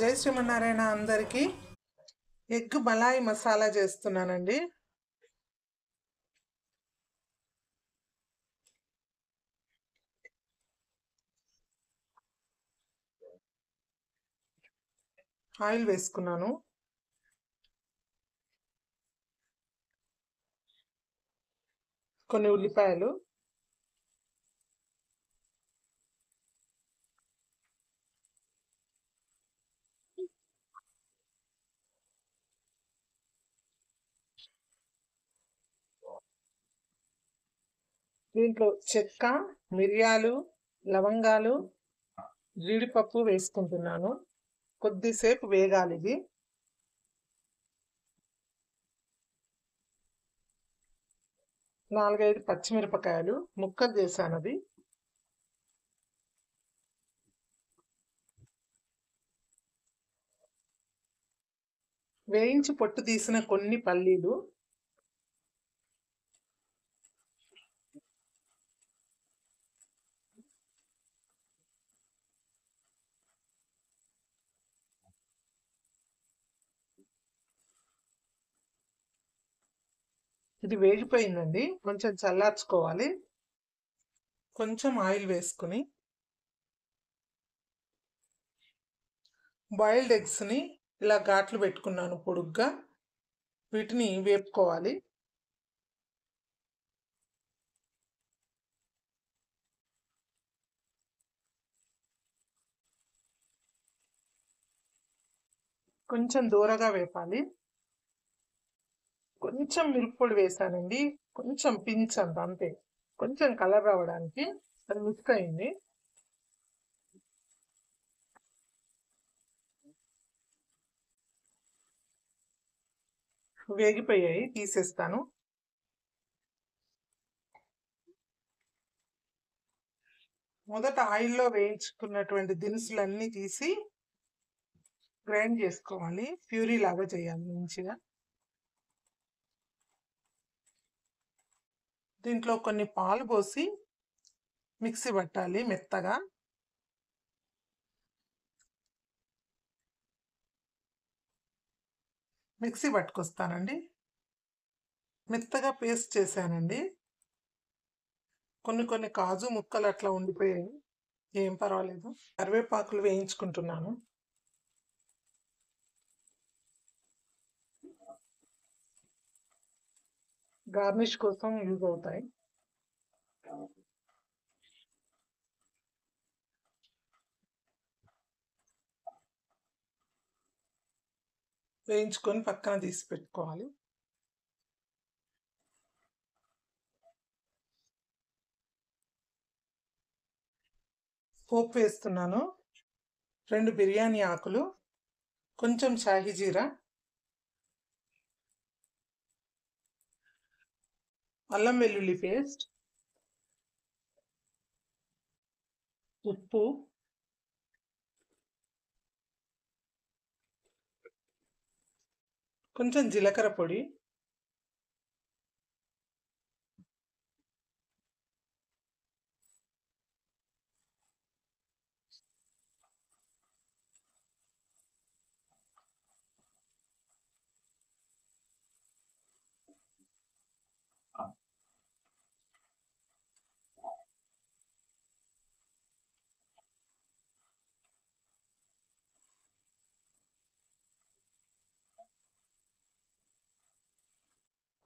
జై శ్రీమన్నారాయణ అందరికి ఎగ్ మలాయి మసాలా చేస్తున్నానండి. ఆయిల్ వేసుకున్నాను. కొన్ని ఉల్లిపాయలు, దీంట్లో చెక్క, మిరియాలు, లవంగాలు, జీడిపప్పు వేసుకుంటున్నాను. కొద్దిసేపు వేగాలి ఇది. నాలుగైదు పచ్చిమిరపకాయలు ముక్కలు చేశాను. అది వేయించి పొట్టు తీసిన కొన్ని పల్లీలు, ఇది వేగిపోయిందండి. కొంచెం చల్లార్చుకోవాలి. కొంచెం ఆయిల్ వేసుకుని బాయిల్డ్ ఎగ్స్ని ఇలా ఘాట్లు పెట్టుకున్నాను పొడుగ్గా. వీటిని వేపుకోవాలి. కొంచెం దూరగా వేపాలి. కొంచెం మిరప్పొడి వేసానండి, కొంచెం పించ్ అంతే, కొంచెం కలర్ రావడానికి. అది మిక్స్ అయింది. వేగిపోయాయి, తీసేస్తాను. మొదట ఆయిల్లో వేయించుకున్నటువంటి దినుసులన్నీ తీసి గ్రైండ్ చేసుకోవాలి. ప్యూరీ లాగా చేయాలి మంచిగా. దీంట్లో కొన్ని పాలు పోసి మిక్సీ పట్టాలి మెత్తగా. మిక్సీ పట్టుకొస్తానండి. మెత్తగా పేస్ట్ చేశానండి. కొన్ని కాజు ముక్కలు అట్లా ఉండిపోయాయి, ఏం పర్వాలేదు. కరివేపాకులు వేయించుకుంటున్నాను. గార్నిష్ కోసం యూజ్ అవుతాయి. వేయించుకొని పక్కన తీసి పెట్టుకోవాలి. పోపు వేస్తున్నాను. 2 బిర్యానీ ఆకులు, కొంచెం షాహీ జీరా, అల్లం వెల్లుల్లి పేస్ట్, ఉప్పు, కొంచెం జీలకర్ర పొడి,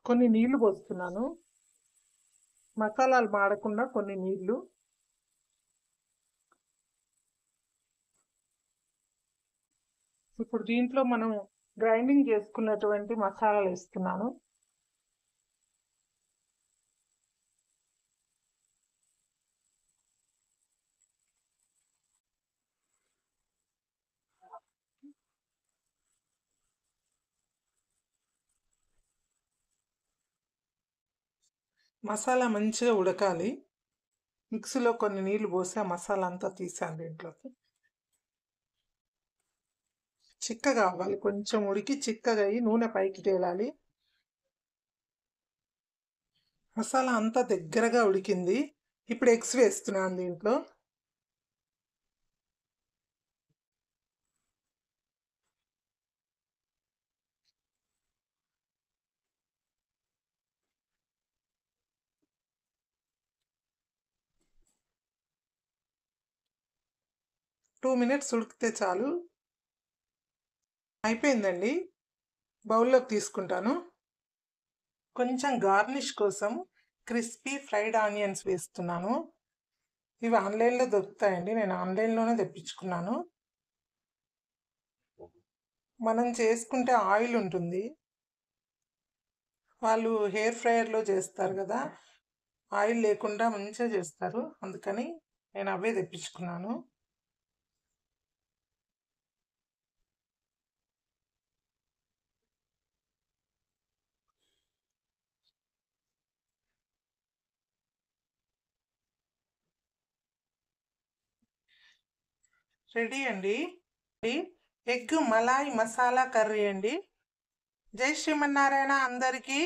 కొన్ని నీళ్లు పోస్తున్నాను. మసాలాలు మాడకుండా కొన్ని నీళ్లు. ఇప్పుడు దీంట్లో మనం గ్రైండింగ్ చేసుకున్నటువంటి మసాలాలు వేస్తున్నాను. మసాలా మంచిగా ఉడకాలి. మిక్సీలో కొన్ని నీళ్లు పోసి ఆ మసాలా అంతా తీసాను దీంట్లోకి. చిక్కగా అవ్వాలి, కొంచెం ఉడికి చిక్కగా అయ్యి నూనె పైకి తేలాలి. మసాలా అంతా దగ్గరగా ఉడికింది. ఇప్పుడు ఎగ్స్ వేస్తున్నాను దీంట్లో. 2 మినిట్స్ ఉడికితే చాలు. అయిపోయిందండి. బౌల్లోకి తీసుకుంటాను. కొంచెం గార్నిష్ కోసం క్రిస్పీ ఫ్రైడ్ ఆనియన్స్ వేస్తున్నాను. ఇవి ఆన్లైన్లో దొరుకుతాయండి. నేను ఆన్లైన్లోనే తెప్పించుకున్నాను. మనం చేసుకుంటే ఆయిల్ ఉంటుంది. వాళ్ళు హెయిర్ ఫ్రైయర్లో చేస్తారు కదా, ఆయిల్ లేకుండా మంచిగా చేస్తారు. అందుకని నేను అవే తెప్పించుకున్నాను. రెడీ అండి. ఎగ్ మలాయ్ మసాలా కర్రీ అండి. జై శ్రీమన్నారాయణ అందరికీ.